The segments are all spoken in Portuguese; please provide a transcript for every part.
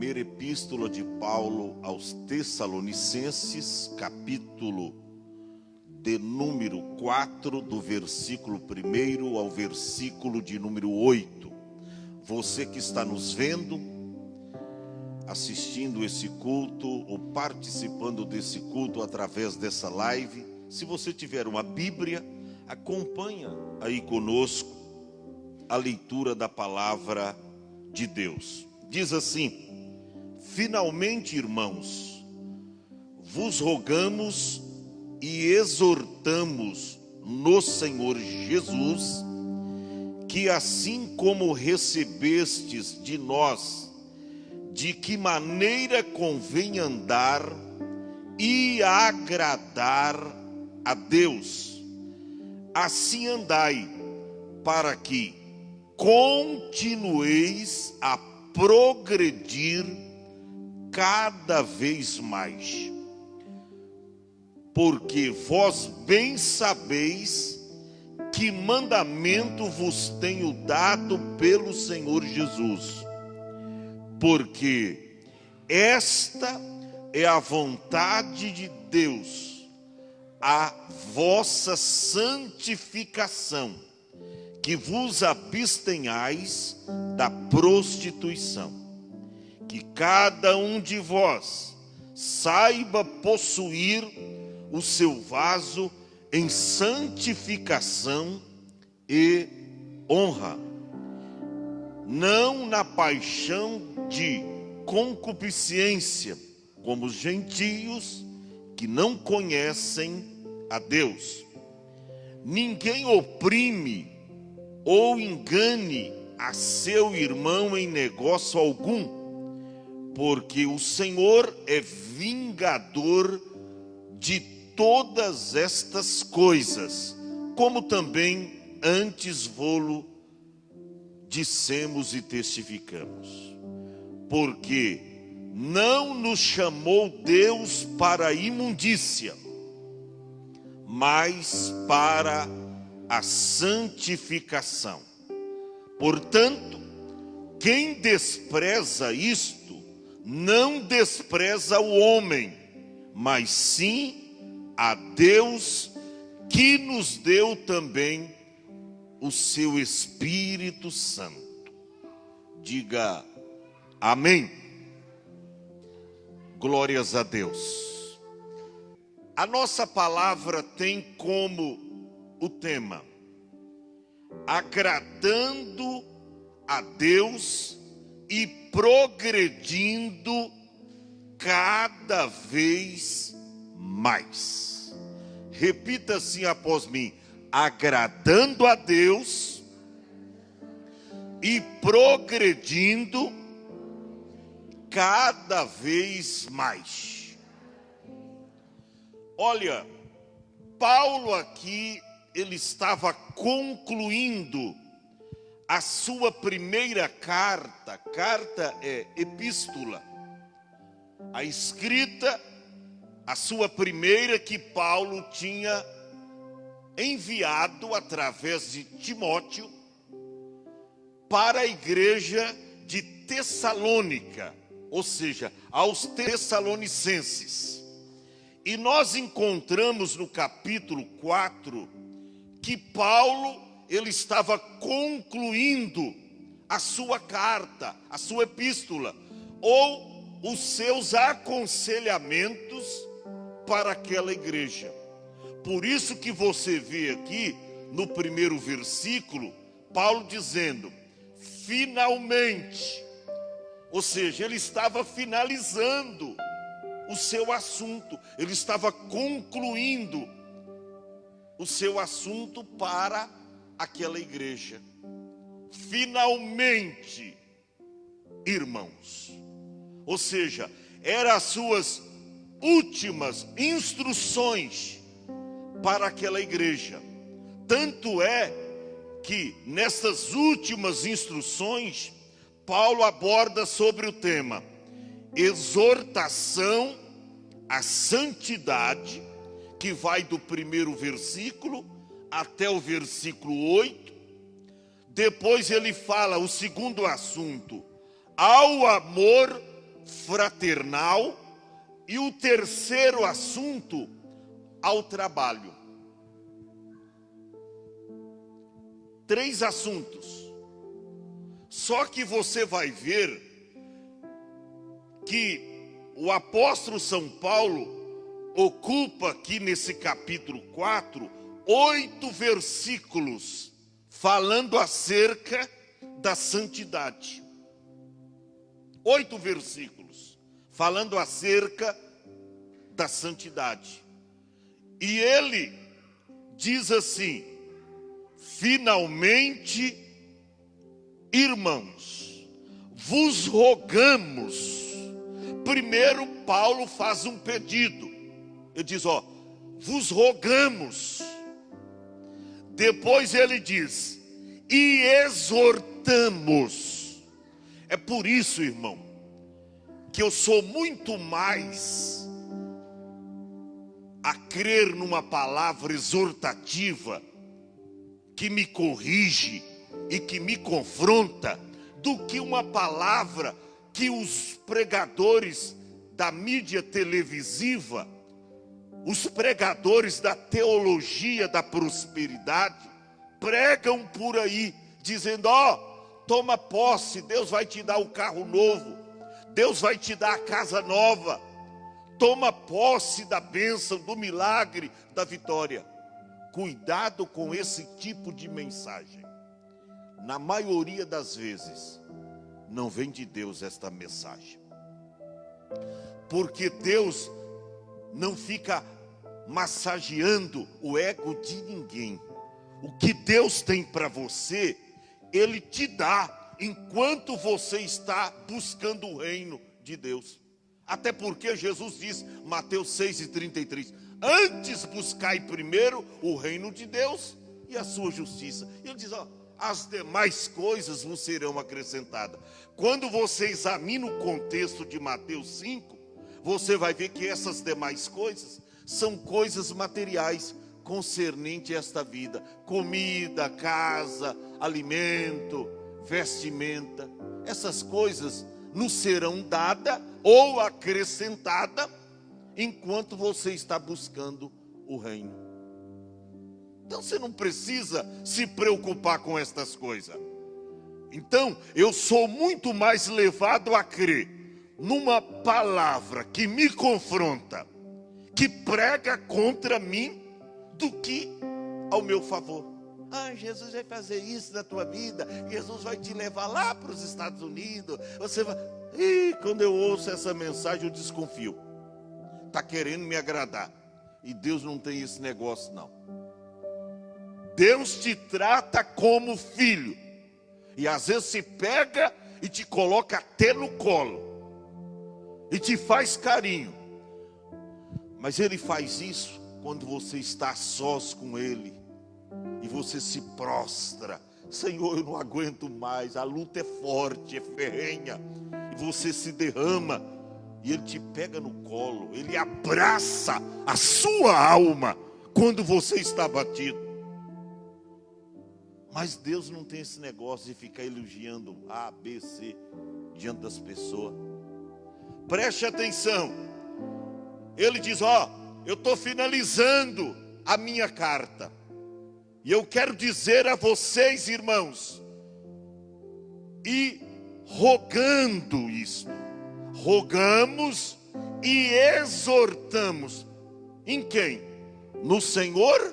Primeira epístola de Paulo aos Tessalonicenses, capítulo de número 4, do versículo 1 ao versículo de número 8. Você que está nos vendo, assistindo esse culto ou participando desse culto através dessa live, se você tiver uma Bíblia, acompanha aí conosco a leitura da palavra de Deus. Diz assim: finalmente, irmãos, vos rogamos e exortamos no Senhor Jesus, que assim como recebestes de nós, de que maneira convém andar e agradar a Deus, assim andai, para que continueis a progredir cada vez mais. Porque vós bem sabeis que mandamento vos tenho dado pelo Senhor Jesus, porque esta é a vontade de Deus, a vossa santificação, que vos abstenhais da prostituição, que cada um de vós saiba possuir o seu vaso em santificação e honra, não na paixão de concupiscência, como os gentios que não conhecem a Deus. Ninguém oprime ou engane a seu irmão em negócio algum, porque o Senhor é vingador de todas estas coisas, como também antes vô-lo dissemos e testificamos. Porque não nos chamou Deus para a imundícia, mas para a santificação. Portanto, quem despreza isto, não despreza o homem, mas sim a Deus, que nos deu também o seu Espírito Santo. Diga amém. Glórias a Deus. A nossa palavra tem como o tema: agradando a Deus e progredindo cada vez mais. Repita assim após mim: agradando a Deus e progredindo cada vez mais. Olha, Paulo aqui, ele estava concluindo a sua primeira carta. Carta é epístola. A escrita, a sua primeira, que Paulo tinha enviado através de Timóteo para a igreja de Tessalônica, ou seja, aos Tessalonicenses. E nós encontramos no capítulo 4 que Paulo, ele estava concluindo a sua carta, a sua epístola, ou os seus aconselhamentos para aquela igreja. Por isso que você vê aqui no primeiro versículo, Paulo dizendo: finalmente. Ou seja, ele estava finalizando o seu assunto, ele estava concluindo o seu assunto para aquela igreja. Finalmente, irmãos. Ou seja, eram as suas últimas instruções para aquela igreja. Tanto é que nessas últimas instruções, Paulo aborda sobre o tema exortação à santidade, que vai do primeiro versículo até o versículo 8. Depois ele fala o segundo assunto, ao amor fraternal. E o terceiro assunto, ao trabalho. 3 assuntos. Só que você vai ver que o apóstolo São Paulo ocupa aqui nesse capítulo 4, 8 versículos falando acerca da santidade. 8 versículos falando acerca da santidade. E ele diz assim: finalmente, irmãos, vos rogamos. Primeiro Paulo faz um pedido. Ele diz, vos rogamos. Depois ele diz, e exortamos. É por isso, irmão, que eu sou muito mais a crer numa palavra exortativa que me corrige e que me confronta, do que uma palavra que os pregadores da mídia televisiva, os pregadores da teologia da prosperidade, pregam por aí, dizendo, toma posse, Deus vai te dar o carro novo, Deus vai te dar a casa nova, toma posse da bênção, do milagre, da vitória. Cuidado com esse tipo de mensagem. Na maioria das vezes, não vem de Deus esta mensagem. Porque Deus não fica massageando o ego de ninguém. O que Deus tem para você, Ele te dá enquanto você está buscando o reino de Deus. Até porque Jesus diz, Mateus 6:33, antes buscai primeiro o reino de Deus e a sua justiça. Ele diz, as demais coisas vos serão acrescentadas. Quando você examina o contexto de Mateus 5, você vai ver que essas demais coisas são coisas materiais concernente a esta vida. Comida, casa, alimento, vestimenta. Essas coisas nos serão dadas ou acrescentadas enquanto você está buscando o reino. Então você não precisa se preocupar com estas coisas. Então eu sou muito mais levado a crer numa palavra que me confronta, que prega contra mim, do que ao meu favor. Jesus vai fazer isso na tua vida, Jesus vai te levar lá para os Estados Unidos, você vai... quando eu ouço essa mensagem eu desconfio. Está querendo me agradar. E Deus não tem esse negócio não. Deus te trata como filho. E às vezes se pega e te coloca até no colo. E te faz carinho. Mas Ele faz isso quando você está a sós com Ele. E você se prostra. Senhor, eu não aguento mais. A luta é forte, é ferrenha. E você se derrama. E Ele te pega no colo. Ele abraça a sua alma quando você está abatido. Mas Deus não tem esse negócio de ficar elogiando A, B, C diante das pessoas. Preste atenção. Ele diz, eu estou finalizando a minha carta. E eu quero dizer a vocês, irmãos, e rogando isto, rogamos e exortamos. Em quem? No Senhor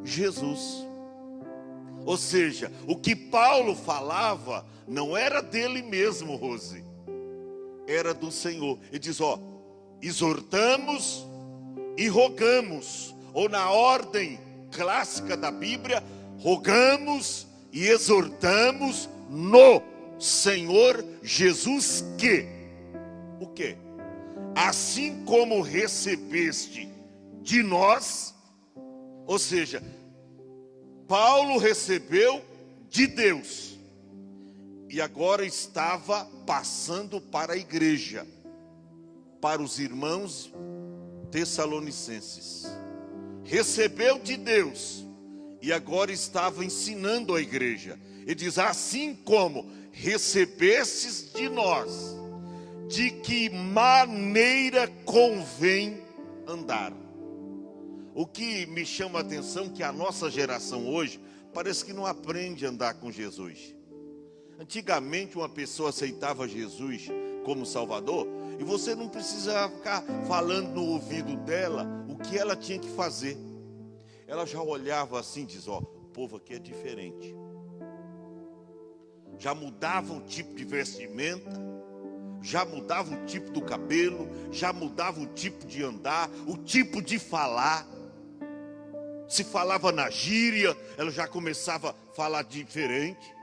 Jesus. Ou seja, o que Paulo falava não era dele mesmo, Rose. Era do Senhor. Ele diz, exortamos e rogamos. Ou na ordem clássica da Bíblia, rogamos e exortamos no Senhor Jesus que... O quê? Assim como recebeste de nós, ou seja, Paulo recebeu de Deus e agora estava passando para a igreja, para os irmãos tessalonicenses. Recebeu de Deus e agora estava ensinando a igreja. Ele diz, assim como recebestes de nós, de que maneira convém andar. O que me chama a atenção é que a nossa geração hoje parece que não aprende a andar com Jesus. Antigamente uma pessoa aceitava Jesus como Salvador e você não precisava ficar falando no ouvido dela o que ela tinha que fazer. Ela já olhava assim e dizia: ó, o povo aqui é diferente. Já mudava o tipo de vestimenta, já mudava o tipo do cabelo, já mudava o tipo de andar, o tipo de falar. Se falava na gíria, ela já começava a falar diferente.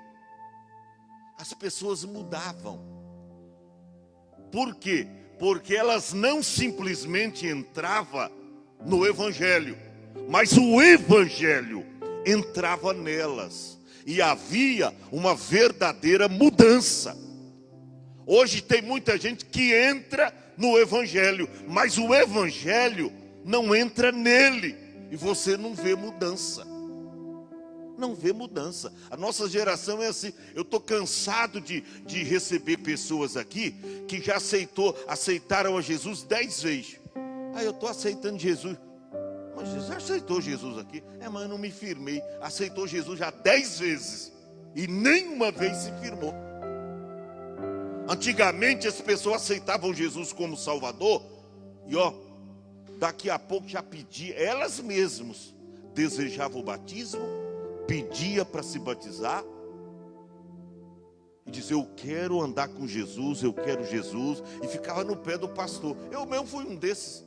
As pessoas mudavam. Por quê? Porque elas não simplesmente entravam no Evangelho, mas o Evangelho entrava nelas. E havia uma verdadeira mudança. Hoje tem muita gente que entra no Evangelho, mas o Evangelho não entra nele. E você não vê mudança. Não vê mudança. A nossa geração é assim. Eu estou cansado de receber pessoas aqui que já aceitaram a Jesus 10 vezes. Eu estou aceitando Jesus. Mas você já aceitou Jesus aqui? Mas eu não me firmei. Aceitou Jesus já 10 vezes. E nenhuma vez se firmou. Antigamente as pessoas aceitavam Jesus como Salvador. E daqui a pouco já pedia, elas mesmas desejavam o batismo, pedia para se batizar e dizia: eu quero andar com Jesus, eu quero Jesus, e ficava no pé do pastor. Eu mesmo fui um desses.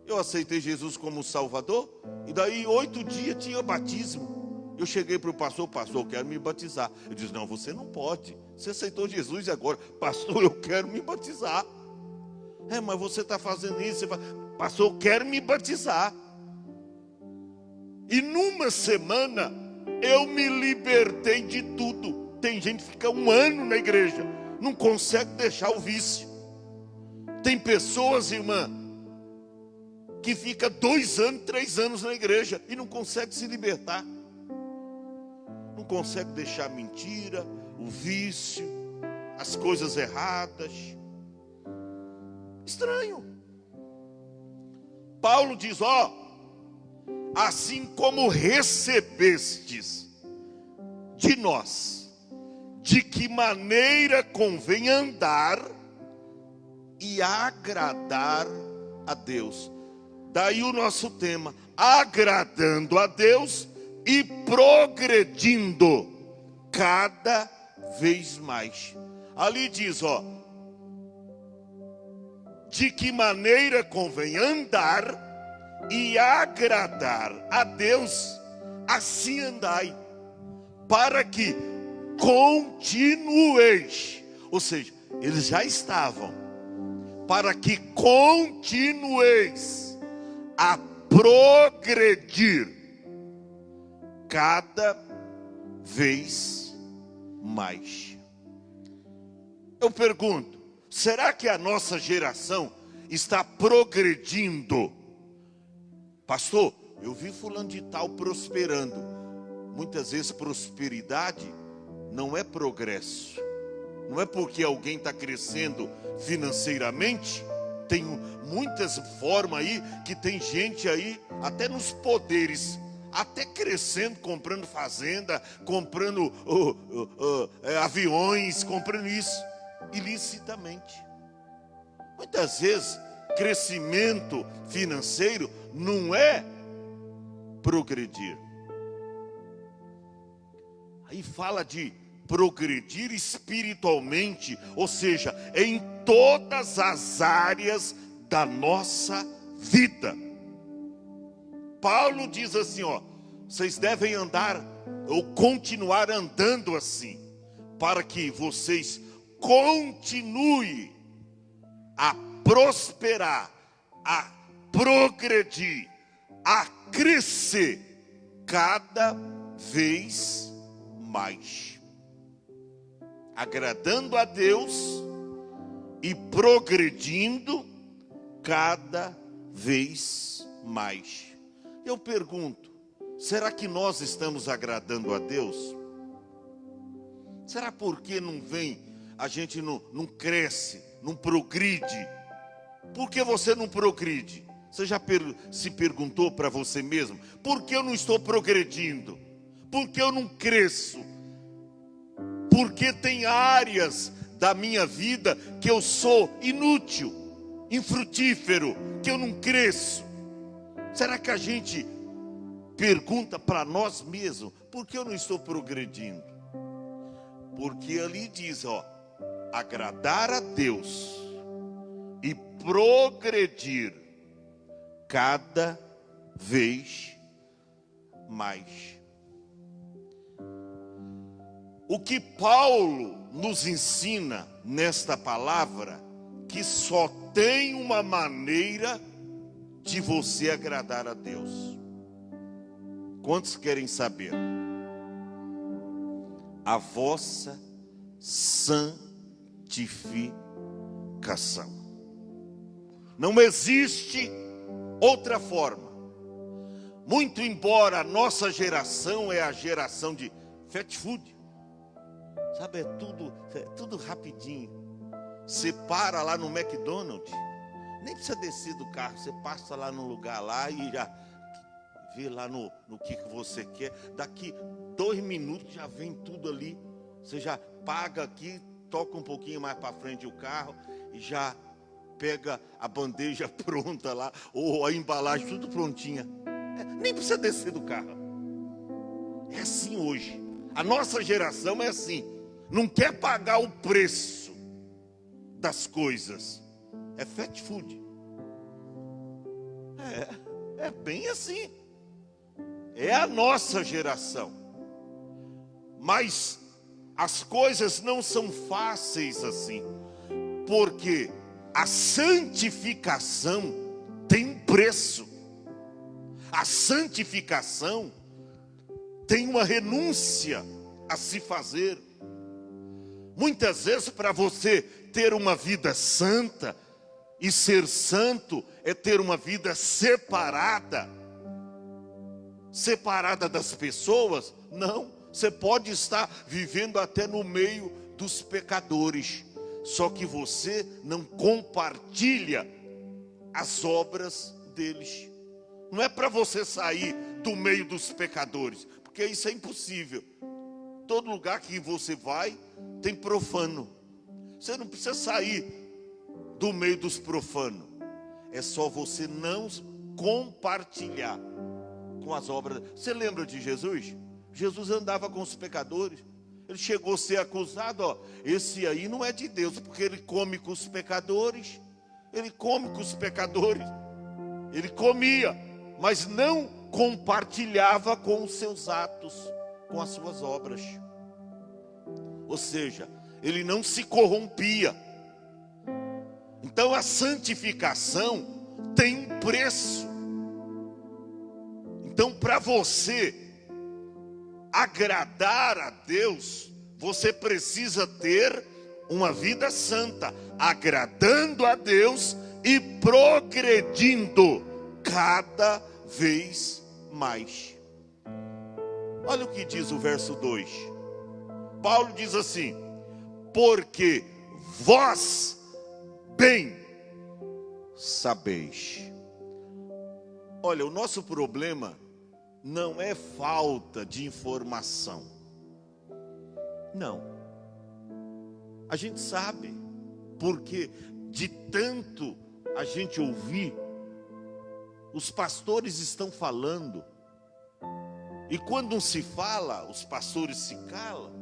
Eu aceitei Jesus como Salvador e daí 8 dias tinha batismo. Eu cheguei para o pastor: pastor, eu quero me batizar. Ele disse: não, você não pode, você aceitou Jesus e agora, pastor, eu quero me batizar. Mas você está fazendo isso. Você fala: pastor, eu quero me batizar. E numa semana eu me libertei de tudo. Tem gente que fica 1 ano na igreja, não consegue deixar o vício. Tem pessoas, irmã, que fica 2 anos, 3 anos na igreja e não consegue se libertar. Não consegue deixar a mentira, o vício, as coisas erradas. Estranho. Paulo diz: assim como recebestes de nós, de que maneira convém andar e agradar a Deus. Daí o nosso tema: agradando a Deus e progredindo cada vez mais. Ali diz, de que maneira convém andar e agradar a Deus, assim andai, para que continueis. Ou seja, eles já estavam, para que continueis a progredir cada vez mais. Eu pergunto: será que a nossa geração está progredindo? Pastor, eu vi fulano de tal prosperando. Muitas vezes prosperidade não é progresso. Não é porque alguém está crescendo financeiramente. Tem muitas formas aí que tem gente aí, até nos poderes, até crescendo, comprando fazenda, comprando aviões, comprando isso ilicitamente. Muitas vezes crescimento financeiro não é progredir. Aí fala de progredir espiritualmente, ou seja, em todas as áreas da nossa vida. Paulo diz assim, vocês devem andar ou continuar andando assim, para que vocês continuem a prosperar, a progredir, a crescer cada vez mais, agradando a Deus e progredindo cada vez mais. Eu pergunto, será que nós estamos agradando a Deus? Será porque não vem, a gente não cresce não progride. Por que você não progride? Você já se perguntou para você mesmo? Por que eu não estou progredindo? Por que eu não cresço? Porque tem áreas da minha vida que eu sou inútil, infrutífero, que eu não cresço. Será que a gente pergunta para nós mesmos, por que eu não estou progredindo? Porque ali diz, agradar a Deus e progredir cada vez mais. O que Paulo nos ensina nesta palavra, que só tem uma maneira de você agradar a Deus. Quantos querem saber? A vossa santificação. Não existe outra forma. Muito embora a nossa geração é a geração de fast food. Sabe, é tudo rapidinho. Você para lá no McDonald's, nem precisa descer do carro, você passa lá no lugar lá e já vê lá no que você quer. Daqui 2 minutos já vem tudo ali. Você já paga aqui, toca um pouquinho mais para frente o carro e já pega a bandeja pronta lá, ou a embalagem tudo prontinha. Nem precisa descer do carro. É assim hoje. A nossa geração é assim. Não quer pagar o preço das coisas. É fast food. É bem assim. É a nossa geração. Mas as coisas não são fáceis assim. Porque a santificação tem um preço. A santificação tem uma renúncia a se fazer. Muitas vezes, para você ter uma vida santa, e ser santo é ter uma vida separada das pessoas. Não, você pode estar vivendo até no meio dos pecadores, só que você não compartilha as obras deles. Não é para você sair do meio dos pecadores, porque isso é impossível. Todo lugar que você vai tem profano. Você não precisa sair do meio dos profanos. É só você não compartilhar com as obras. Você lembra de Jesus? Jesus andava com os pecadores. Ele chegou a ser acusado, esse aí não é de Deus, porque ele come com os pecadores. Ele come com os pecadores. Ele comia, mas não compartilhava com os seus atos, com as suas obras. Ou seja, ele não se corrompia. Então a santificação tem um preço. Então, para você agradar a Deus, você precisa ter uma vida santa, agradando a Deus e progredindo cada vez mais. Olha o que diz o verso 2. Paulo diz assim: porque vós bem sabeis. Olha, o nosso problema não é falta de informação. Não. A gente sabe, porque de tanto a gente ouvir, os pastores estão falando. E quando não se fala, os pastores se calam.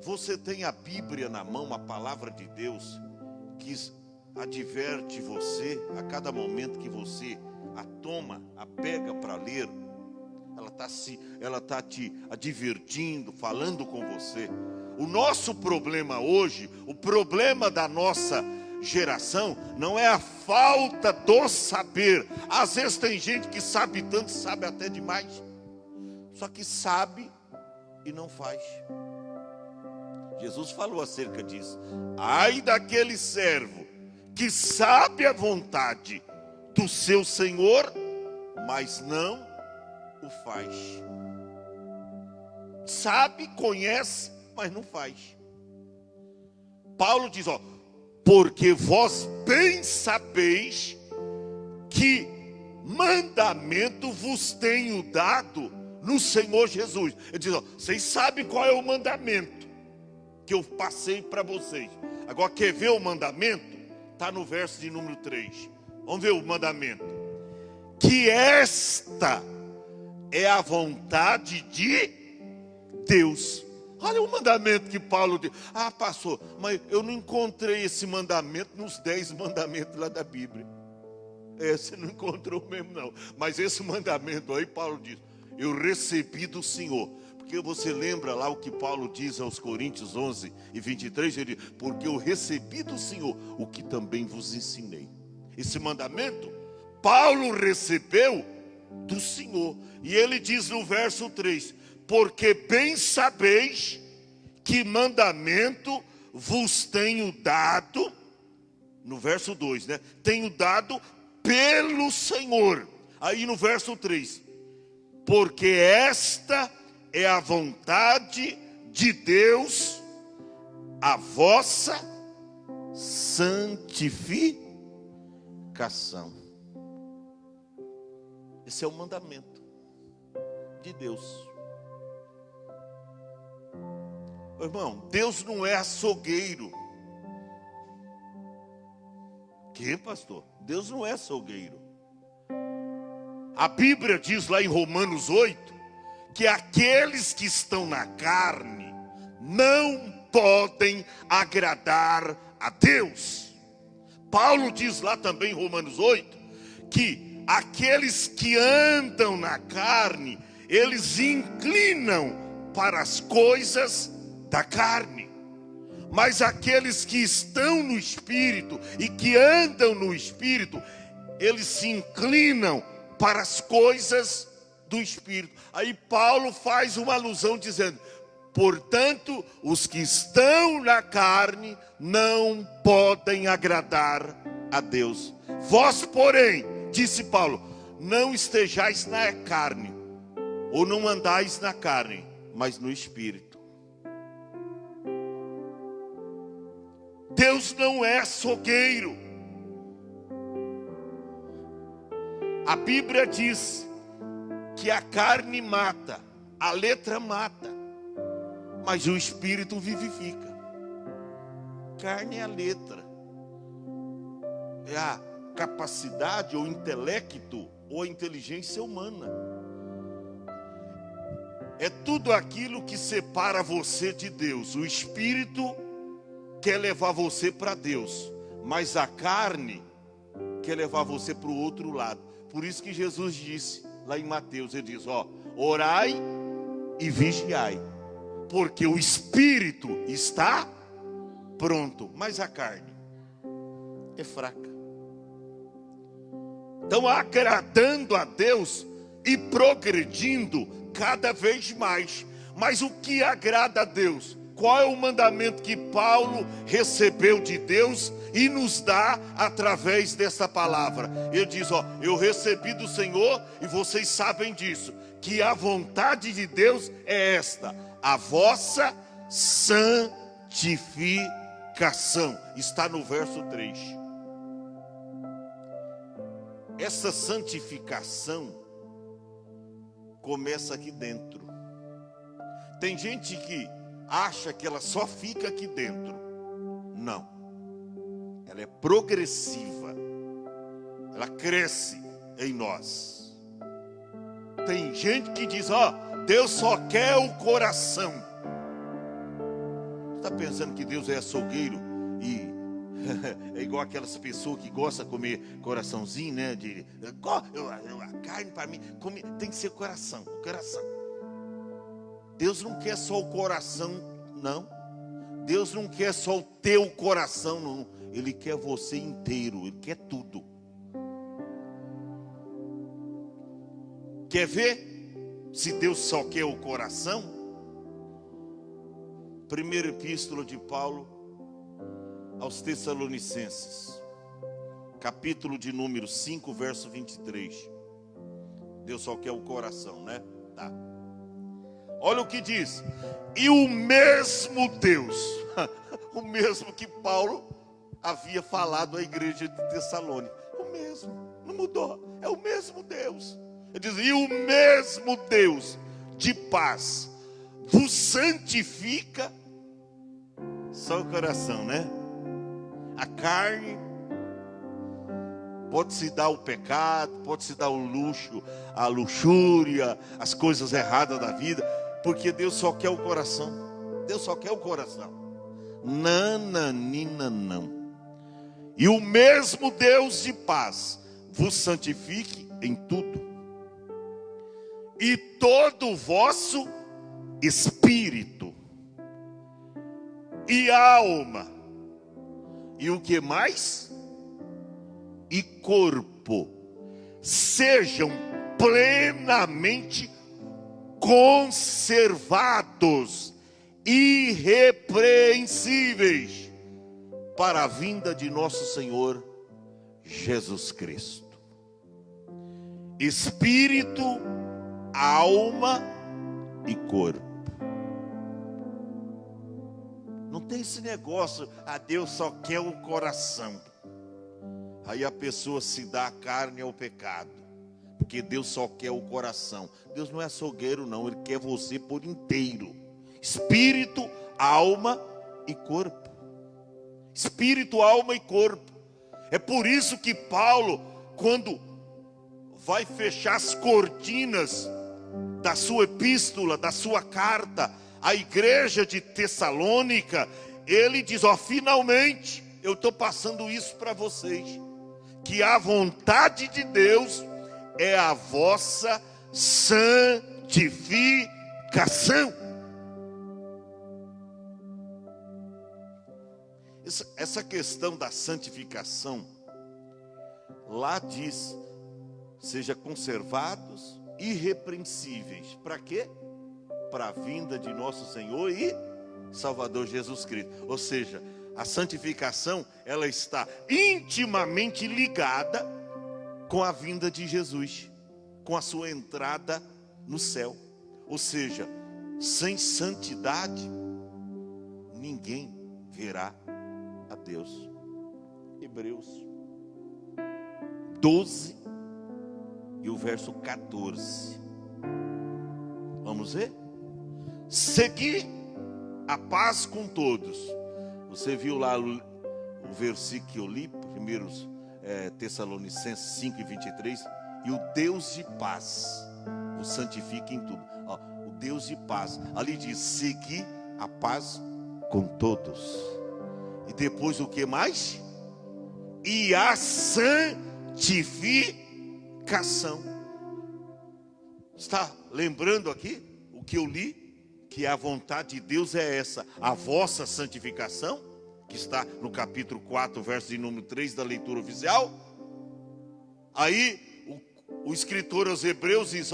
Você tem a Bíblia na mão, a palavra de Deus, que adverte você a cada momento que você a toma, a pega para ler. Ela está te advertindo, falando com você. O nosso problema hoje, o problema da nossa geração, não é a falta do saber. Às vezes tem gente que sabe tanto, sabe até demais, só que sabe e não faz. Jesus falou acerca disso. Ai daquele servo que sabe a vontade do seu Senhor, mas não o faz. Sabe, conhece, mas não faz. Paulo diz, porque vós bem sabeis que mandamento vos tenho dado no Senhor Jesus. Ele diz, ó, vocês sabem qual é o mandamento que eu passei para vocês. Agora, quer ver o mandamento? Está no verso de número 3. Vamos ver o mandamento. Que esta é a vontade de Deus. Olha o mandamento que Paulo diz. Ah, pastor, mas eu não encontrei esse mandamento nos 10 mandamentos lá da Bíblia. Você não encontrou mesmo não. Mas esse mandamento aí, Paulo diz, eu recebi do Senhor. Porque você lembra lá o que Paulo diz aos Coríntios 11 e 23, ele diz, porque eu recebi do Senhor o que também vos ensinei. Esse mandamento, Paulo recebeu do Senhor. E ele diz no verso 3, porque bem sabeis que mandamento vos tenho dado, no verso 2, né? Tenho dado pelo Senhor. Aí no verso 3, porque esta é a vontade de Deus, a vossa santificação. Esse é o mandamento de Deus. Irmão, Deus não é açougueiro. Que, pastor? Deus não é açougueiro. A Bíblia diz lá em Romanos 8, que aqueles que estão na carne não podem agradar a Deus. Paulo diz lá também em Romanos 8, que aqueles que andam na carne, eles inclinam para as coisas da carne. Mas aqueles que estão no Espírito e que andam no Espírito, eles se inclinam para as coisas do Espírito. Aí Paulo faz uma alusão dizendo, portanto, os que estão na carne não podem agradar a Deus. Vós, porém, disse Paulo, não estejais na carne, ou não andais na carne, mas no Espírito. Deus não é açougueiro. A Bíblia diz que a carne mata, a letra mata, mas o Espírito vivifica. Carne é a letra, é a capacidade ou intelecto ou a inteligência humana. É tudo aquilo que separa você de Deus. O Espírito quer levar você para Deus, mas a carne quer levar você para o outro lado. Por isso que Jesus disse lá em Mateus, ele diz, ó, orai e vigiai, porque o Espírito está pronto, mas a carne é fraca. Então, agradando a Deus e progredindo cada vez mais. Mas o que agrada a Deus? Qual é o mandamento que Paulo recebeu de Deus e nos dá através dessa palavra? Ele diz, ó, eu recebi do Senhor e vocês sabem disso, que a vontade de Deus é esta, a vossa santificação. Está no verso 3. Essa santificação começa aqui dentro. Tem gente que acha que ela só fica aqui dentro. Não. Ela é progressiva. Ela cresce em nós. Tem gente que diz, ó, Deus só quer o coração. Você está pensando que Deus é açougueiro e é igual aquelas pessoas que gostam de comer coraçãozinho, né? A carne para mim tem que ser coração. Deus não quer só o coração, não. Deus não quer só o teu coração, não. Ele quer você inteiro, Ele quer tudo. Quer ver se Deus só quer o coração? Primeira epístola de Paulo aos Tessalonicenses, capítulo de número 5, verso 23. Deus só quer o coração, né? Tá. Olha o que diz. E o mesmo Deus, o mesmo que Paulo havia falado à igreja de Tessalônica. O mesmo, não mudou, é o mesmo Deus. Ele diz: e o mesmo Deus de paz vos santifica. Só o coração, né? A carne pode se dar o pecado, pode se dar o luxo, a luxúria, as coisas erradas da vida, porque Deus só quer o coração. Deus só quer o coração. Nananina não. E o mesmo Deus de paz vos santifique em tudo, e todo o vosso espírito e alma, e o que mais? E corpo, sejam plenamente conservados, irrepreensíveis, para a vinda de nosso Senhor Jesus Cristo. Espírito, alma e corpo. Não tem esse negócio, Deus só quer o coração. Aí a pessoa se dá a carne ao pecado, porque Deus só quer o coração. Deus não é açougueiro não, Ele quer você por inteiro. Espírito, alma e corpo. Espírito, alma e corpo. É por isso que Paulo, quando vai fechar as cortinas da sua epístola, da sua carta à igreja de Tessalônica, ele diz: finalmente eu estou passando isso para vocês, que a vontade de Deus é a vossa santificação. Essa questão da santificação, lá diz: seja conservados, irrepreensíveis. Para quê? Para a vinda de nosso Senhor e Salvador Jesus Cristo. Ou seja, a santificação, ela está intimamente ligada com a vinda de Jesus, com a sua entrada no céu. Ou seja, sem santidade, ninguém verá a Deus. Hebreus 12 e o verso 14. Vamos ver? Segui a paz com todos. Você viu lá o versículo que eu li, 1 Tessalonicenses 5 e 23. E o Deus de paz o santifica em tudo. O Deus de paz, ali diz: segui a paz com todos. E depois o que mais? E a santificação. Está lembrando aqui o que eu li? Que a vontade de Deus é essa, a vossa santificação, que está no capítulo 4, verso de número 3 da leitura oficial. Aí o escritor aos Hebreus diz: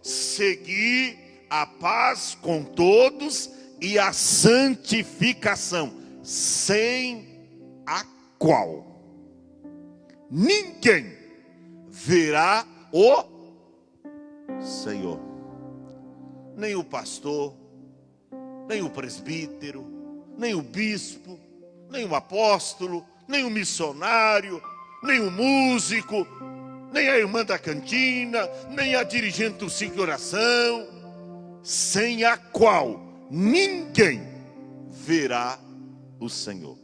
segui a paz com todos e a santificação, sem a qual ninguém verá o Senhor. Nem o pastor, nem o presbítero, nem o bispo, nem o apóstolo, nem o missionário, nem o músico, nem a irmã da cantina, nem a dirigente do ciclo de oração, sem a qual ninguém verá o Senhor.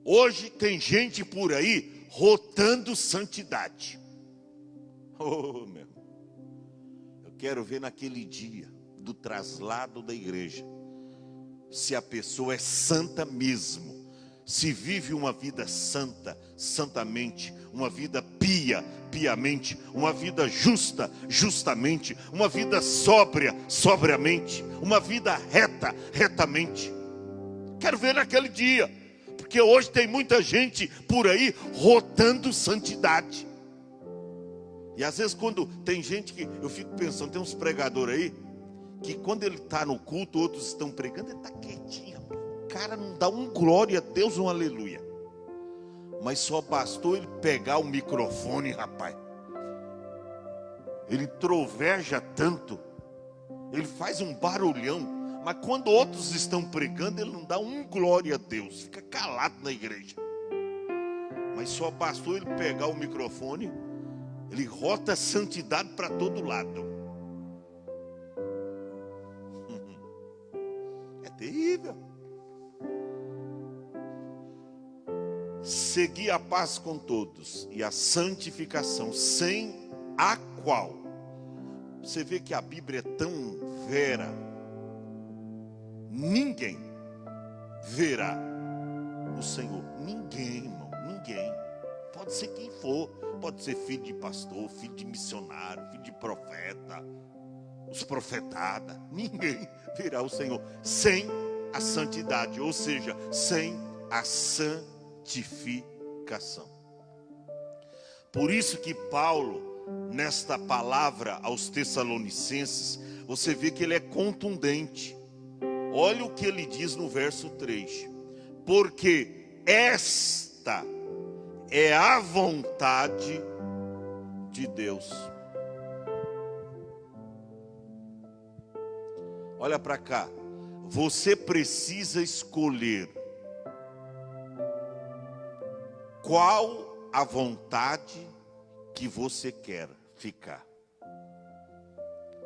Hoje tem gente por aí rotando santidade. Oh, meu, eu quero ver naquele dia do traslado da igreja, se a pessoa é santa mesmo, se vive uma vida santa, santamente, uma vida pia, piamente, uma vida justa, justamente, uma vida sóbria, sobriamente, uma vida reta, retamente. Quero ver naquele dia, porque hoje tem muita gente por aí rotando santidade. E às vezes quando tem gente que, eu fico pensando, tem uns pregadores aí, que quando ele está no culto, outros estão pregando, ele está quietinho. O cara não dá um glória a Deus, um aleluia. Mas só bastou ele pegar o microfone, rapaz. Ele troveja tanto, ele faz um barulhão, Mas quando outros estão pregando, ele não dá um glória a Deus, fica calado na igreja. Mas só bastou ele pegar o microfone, ele rota a santidade para todo lado. É terrível. Segui a paz com todos e a santificação, sem a qual, você vê que a Bíblia é tão vera, ninguém verá o Senhor. Ninguém, irmão, ninguém. Pode ser quem for, pode ser filho de pastor, filho de missionário, filho de profeta, os profetadas. Ninguém verá o Senhor sem a santidade, ou seja, sem a santificação. Por isso que Paulo, nesta palavra aos Tessalonicenses, você vê que ele é contundente. Olha o que ele diz no verso 3. Porque esta é a vontade de Deus. Olha para cá. Você precisa escolher qual a vontade que você quer ficar.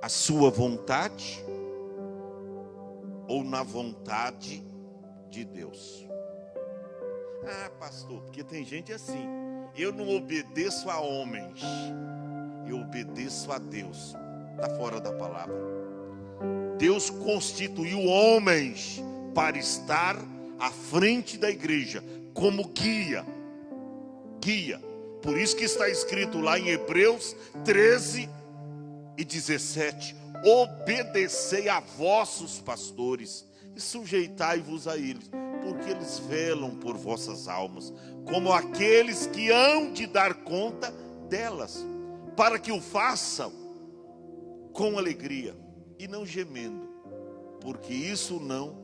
A sua vontade ou na vontade de Deus? Ah, pastor, porque tem gente assim. Eu não obedeço a homens, eu obedeço a Deus. Está fora da palavra. Deus constituiu homens para estar à frente da igreja como guia. Por isso que está escrito lá em Hebreus 13:17: obedecei a vossos pastores e sujeitai-vos a eles, porque eles velam por vossas almas, como aqueles que hão de dar conta delas, para que o façam com alegria e não gemendo, porque isso não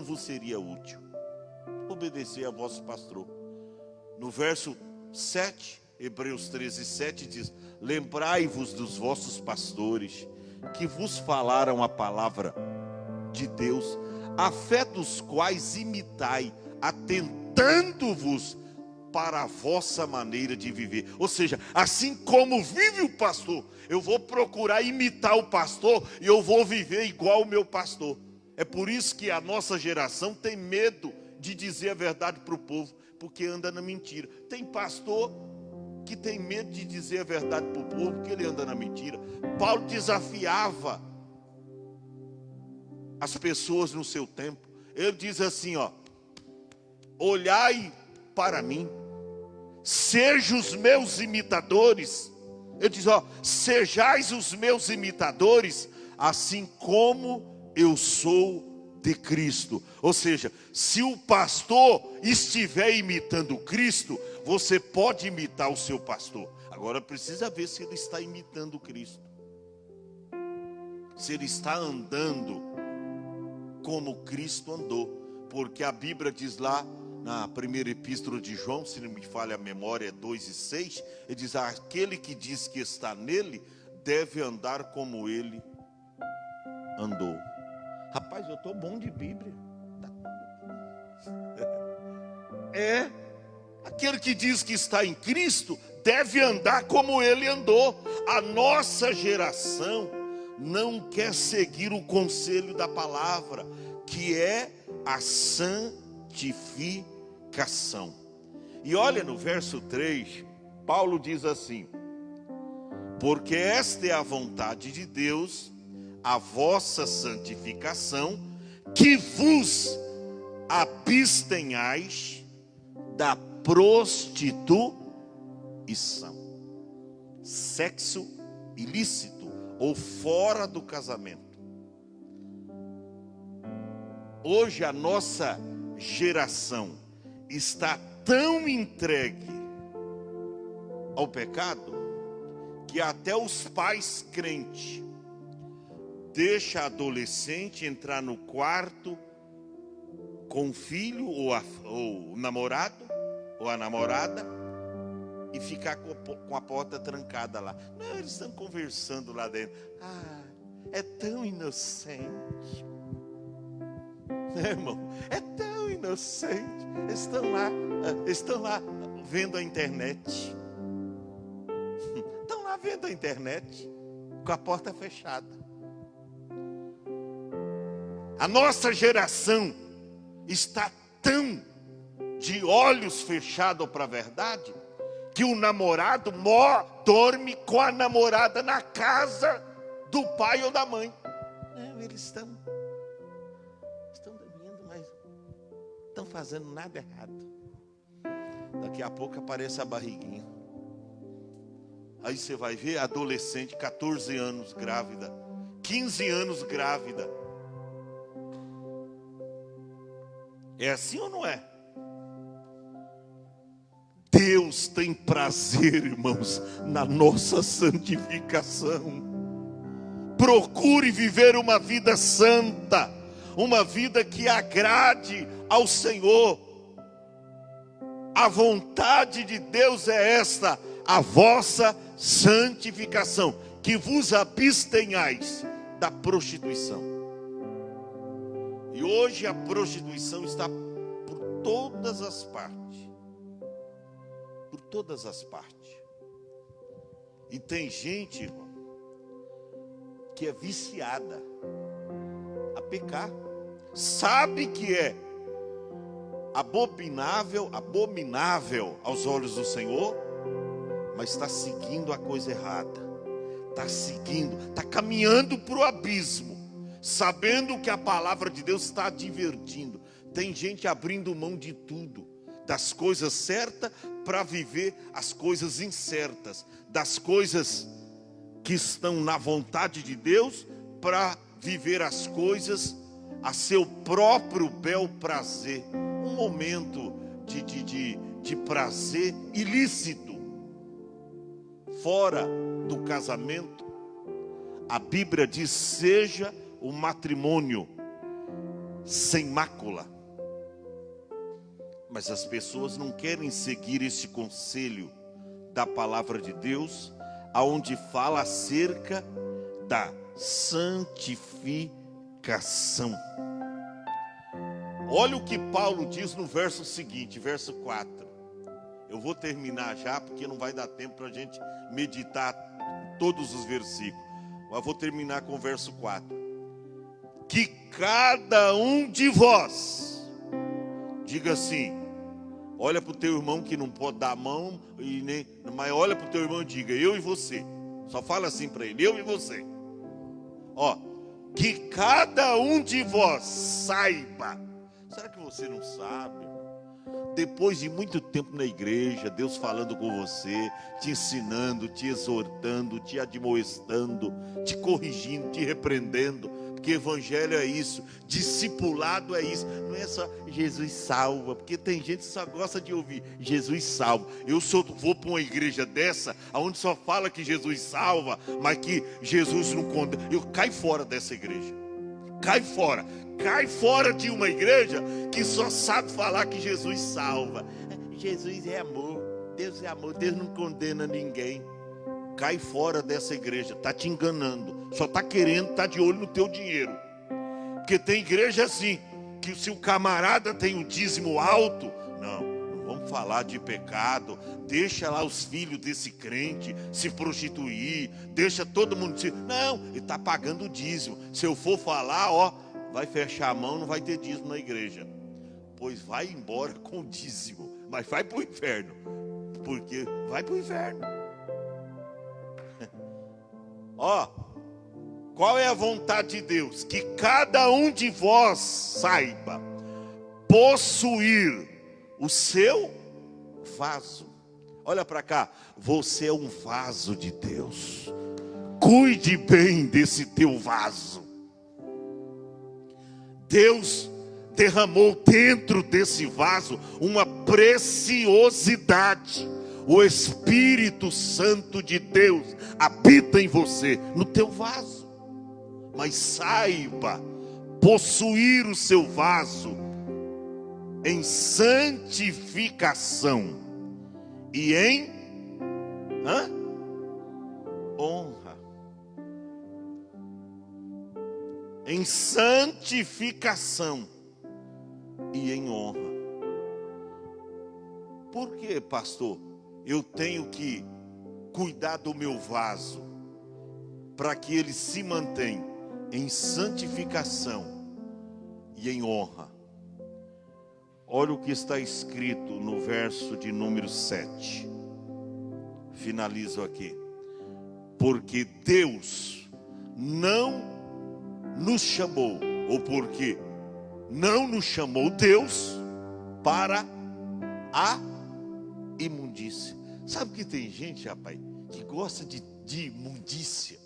vos seria útil. Obedecer a vosso pastor. No verso 7, Hebreus 13:7 diz: lembrai-vos dos vossos pastores, que vos falaram a palavra de Deus, a fé dos quais imitai, atentando-vos para a vossa maneira de viver. Ou seja, assim como vive o pastor, eu vou procurar imitar o pastor e eu vou viver igual o meu pastor. É por isso que a nossa geração tem medo de dizer a verdade para o povo, porque anda na mentira. Tem pastor que tem medo de dizer a verdade para o povo, porque ele anda na mentira. Paulo desafiava as pessoas no seu tempo. Ele diz assim, ó: olhai para mim, sejam os meus imitadores. Ele diz, ó: sejais os meus imitadores, assim como eu sou de Cristo. Ou seja, se o pastor estiver imitando Cristo, você pode imitar o seu pastor. Agora precisa ver se ele está imitando Cristo, se ele está andando como Cristo andou. Porque a Bíblia diz lá na primeira epístola de João, se não me falha a memória, 2:6, ele diz: aquele que diz que está nele deve andar como ele andou. Rapaz, eu estou bom de Bíblia. Aquele que diz que está em Cristo deve andar como ele andou. A nossa geração não quer seguir o conselho da palavra, que é a santificação. E olha no verso 3, Paulo diz assim: porque esta é a vontade de Deus, a vossa santificação, que vos abstenhais da prostituição, sexo ilícito ou fora do casamento. Hoje a nossa geração está tão entregue ao pecado que até os pais crentes deixam a adolescente entrar no quarto com o filho ou o namorado ou a namorada e ficar com a porta trancada lá. Não, eles estão conversando lá dentro. é tão inocente. Irmão, é tão inocente. Estão lá vendo a internet. Estão lá vendo a internet com a porta fechada. A nossa geração está tão de olhos fechados para a verdade, que o namorado dorme com a namorada na casa do pai ou da mãe. Não, eles estão dormindo, mas estão fazendo nada errado. Daqui a pouco aparece a barriguinha. Aí você vai ver a adolescente, 14 anos grávida, 15 anos grávida. É assim ou não é? Deus tem prazer, irmãos, na nossa santificação. Procure viver uma vida santa, uma vida que agrade ao Senhor. A vontade de Deus é esta, a vossa santificação, que vos abstenhais da prostituição. E hoje a prostituição está por todas as partes. Por todas as partes. E tem gente, irmão, que é viciada a pecar. Sabe que é abominável aos olhos do Senhor, mas está seguindo a coisa errada. Está caminhando para o abismo, sabendo que a palavra de Deus está advertindo. Tem gente abrindo mão de tudo, das coisas certas para viver as coisas incertas, das coisas que estão na vontade de Deus para viver as coisas a seu próprio bel prazer. Um momento de prazer ilícito, fora do casamento. A Bíblia diz: seja o matrimônio sem mácula. Mas as pessoas não querem seguir esse conselho da palavra de Deus, aonde fala acerca da santificação. Olha o que Paulo diz no verso seguinte, verso 4. Eu vou terminar já, porque não vai dar tempo para a gente meditar todos os versículos. Mas vou terminar com o verso 4. Que cada um de vós, diga assim, olha para o teu irmão que não pode dar a mão, mas olha para o teu irmão e diga, eu e você. Só fala assim para ele, eu e você. Ó, que cada um de vós saiba. Será que você não sabe? Depois de muito tempo na igreja, Deus falando com você, te ensinando, te exortando, te admoestando, te corrigindo, te repreendendo. Porque evangelho é isso, discipulado é isso. Não é só Jesus salva, porque tem gente que só gosta de ouvir Jesus salva. Eu vou para uma igreja dessa, onde só fala que Jesus salva, mas que Jesus não condena. Eu caio fora dessa igreja. Cai fora de uma igreja que só sabe falar que Jesus salva. Jesus é amor, Deus é amor, Deus não condena ninguém. Cai fora dessa igreja, está te enganando, só está querendo estar de olho no teu dinheiro. Porque tem igreja assim, que se o camarada tem um dízimo alto, não vamos falar de pecado, deixa lá os filhos desse crente se prostituir, deixa todo mundo não, ele está pagando o dízimo. Se eu for falar, vai fechar a mão, não vai ter dízimo na igreja. Pois vai embora com o dízimo, mas vai para o inferno, porque vai para o inferno. Qual é a vontade de Deus? Que cada um de vós saiba possuir o seu vaso. Olha para cá, você é um vaso de Deus. Cuide bem desse teu vaso. Deus derramou dentro desse vaso uma preciosidade. O Espírito Santo de Deus habita em você, no teu vaso. Mas saiba possuir o seu vaso em santificação e em honra. em santificação e em honra. Por que, pastor, eu tenho que cuidar do meu vaso para que ele se mantenha em santificação e em honra? Olha o que está escrito no verso de número 7. Finalizo aqui. Porque Deus não nos chamou, ou porque não nos chamou Deus para a imundícia. Sabe que tem gente, rapaz, que gosta de imundícia.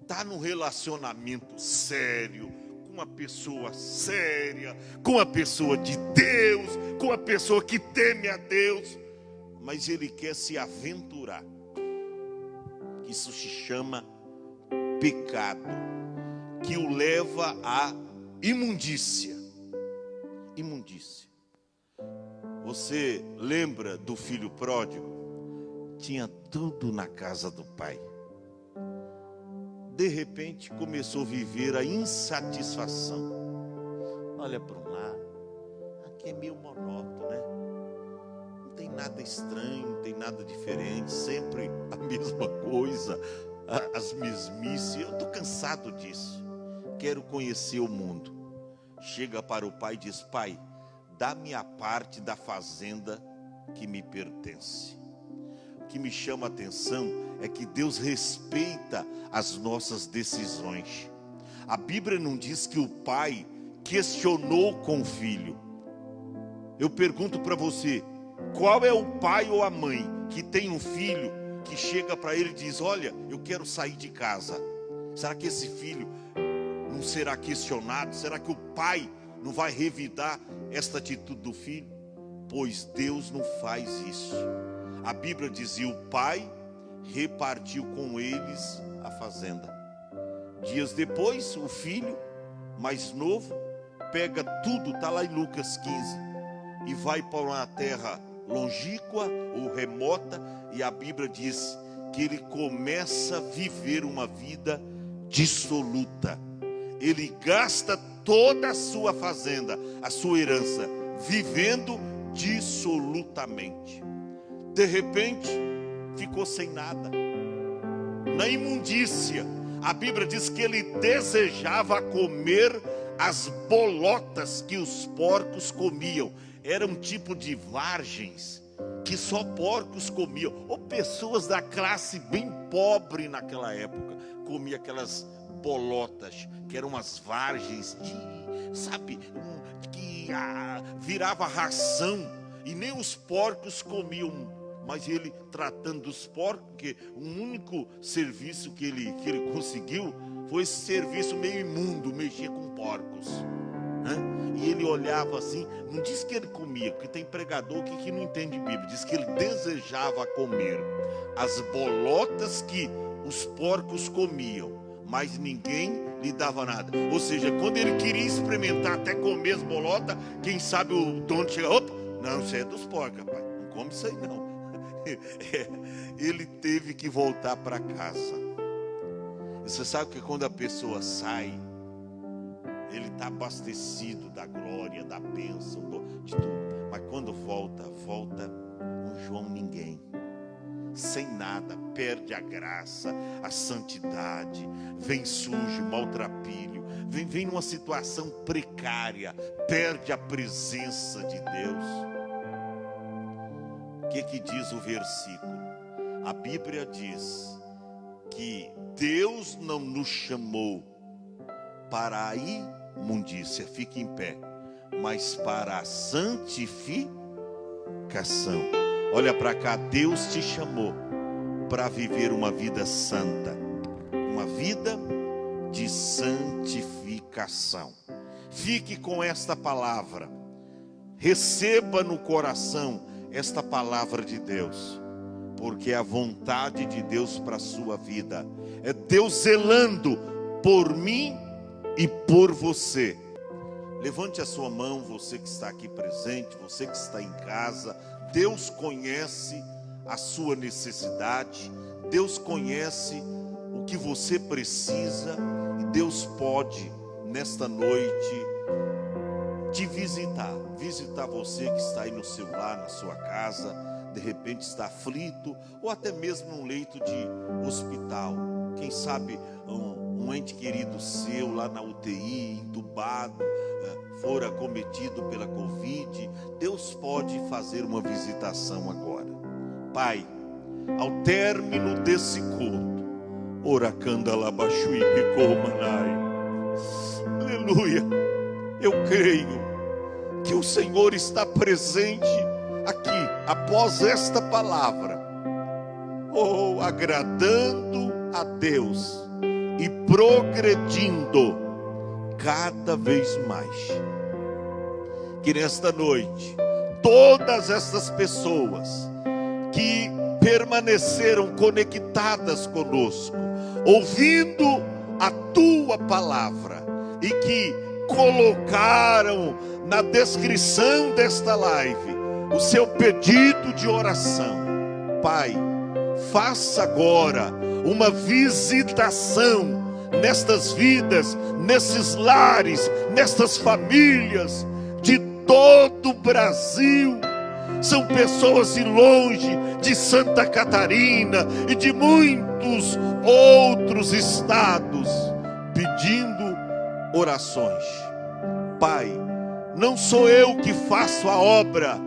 Está num relacionamento sério, com uma pessoa séria, com uma pessoa de Deus, com uma pessoa que teme a Deus, mas ele quer se aventurar. Isso se chama pecado, que o leva à imundícia. Imundícia. Você lembra do filho pródigo? Tinha tudo na casa do pai. De repente começou a viver a insatisfação. Olha para um lado, aqui é meio monótono, né? Não tem nada estranho, não tem nada diferente, sempre a mesma coisa, as mesmices. Eu estou cansado disso, quero conhecer o mundo. Chega para o pai e diz: pai, dá-me a parte da fazenda que me pertence. O que me chama a atenção é que Deus respeita as nossas decisões. A Bíblia não diz que o pai questionou com o filho. Eu pergunto para você, qual é o pai ou a mãe que tem um filho que chega para ele e diz: olha, eu quero sair de casa? Será que esse filho não será questionado? Será que o pai não vai revidar esta atitude do filho? Pois Deus não faz isso. A Bíblia dizia: o pai repartiu com eles a fazenda. Dias depois, o filho mais novo pega tudo, está lá em Lucas 15, e vai para uma terra longínqua ou remota, e a Bíblia diz que ele começa a viver uma vida dissoluta. Ele gasta toda a sua fazenda, a sua herança, vivendo dissolutamente. De repente, ficou sem nada, na imundícia. A Bíblia diz que ele desejava comer as bolotas que os porcos comiam. Era um tipo de vargens que só porcos comiam, ou pessoas da classe bem pobre naquela época comiam aquelas bolotas, que eram umas vargens de, sabe, que virava ração, e nem os porcos comiam. Mas ele, tratando dos porcos, porque o único serviço que ele conseguiu foi esse serviço meio imundo, mexer com porcos. E ele olhava assim, não diz que ele comia, porque tem pregador que não entende Bíblia, diz que ele desejava comer as bolotas que os porcos comiam, mas ninguém lhe dava nada. Ou seja, quando ele queria experimentar até comer as bolotas, quem sabe o dono chega: opa, não, isso é dos porcos, rapaz, não come isso aí não. Ele teve que voltar para casa. Você sabe que quando a pessoa sai, ele está abastecido da glória, da bênção, de tudo. Mas quando volta um João ninguém, sem nada, perde a graça, a santidade, vem sujo, maltrapilho, vem numa situação precária, perde a presença de Deus. O que diz o versículo? A Bíblia diz que Deus não nos chamou para a imundícia, fique em pé, mas para a santificação. Olha para cá, Deus te chamou para viver uma vida santa, uma vida de santificação. Fique com esta palavra, receba no coração esta palavra de Deus, porque é a vontade de Deus para a sua vida. É Deus zelando por mim e por você. Levante a sua mão, você que está aqui presente, você que está em casa. Deus conhece a sua necessidade, Deus conhece o que você precisa, E Deus pode, nesta noite, te visitar você que está aí no seu lar, na sua casa, de repente está aflito, ou até mesmo num leito de hospital. Quem sabe um ente querido seu lá na UTI, entubado, for acometido pela Covid. Deus pode fazer uma visitação agora. Pai, ao término desse culto, aleluia, eu creio que o Senhor está presente aqui, após esta palavra, agradando a Deus e progredindo cada vez mais. Que nesta noite, todas essas pessoas que permaneceram conectadas conosco, ouvindo a tua palavra, e que colocaram na descrição desta live o seu pedido de oração, Pai, faça agora uma visitação nestas vidas, nesses lares, nestas famílias de todo o Brasil. São pessoas de longe, de Santa Catarina e de muitos outros estados, pedindo orações. Pai, não sou eu que faço a obra,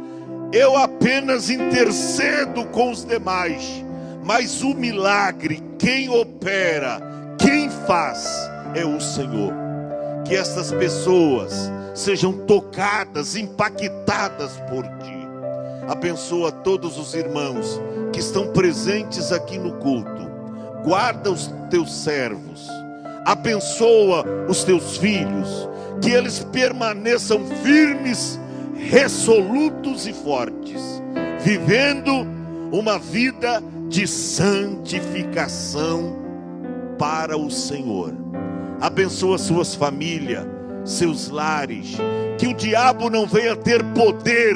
eu apenas intercedo com os demais, mas o milagre, quem opera, quem faz é o Senhor. Que estas pessoas sejam tocadas, impactadas por Ti. Abençoa todos os irmãos que estão presentes aqui no culto. Guarda os Teus servos. Abençoa os Teus filhos. Que eles permaneçam firmes, resolutos e fortes, vivendo uma vida de santificação para o Senhor. Abençoa suas famílias, seus lares, que o diabo não venha ter poder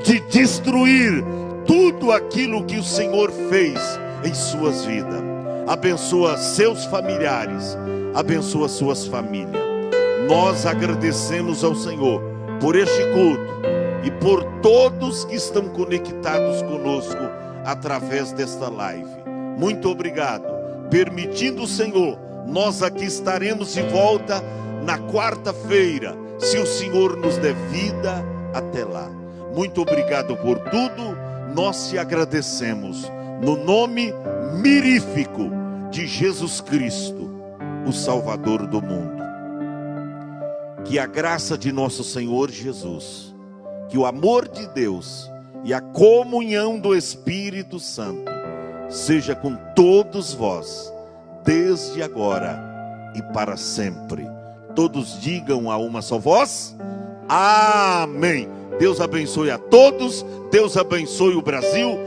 de destruir tudo aquilo que o Senhor fez em suas vidas. Abençoa seus familiares, abençoa suas famílias. Nós agradecemos ao Senhor por este culto e por todos que estão conectados conosco através desta live. Muito obrigado. Permitindo o Senhor, nós aqui estaremos de volta na quarta-feira, se o Senhor nos der vida até lá. Muito obrigado por tudo. Nós te agradecemos no nome mirífico de Jesus Cristo, o Salvador do mundo. Que a graça de nosso Senhor Jesus, que o amor de Deus e a comunhão do Espírito Santo seja com todos vós, desde agora e para sempre. Todos digam a uma só voz: amém. Deus abençoe a todos, Deus abençoe o Brasil.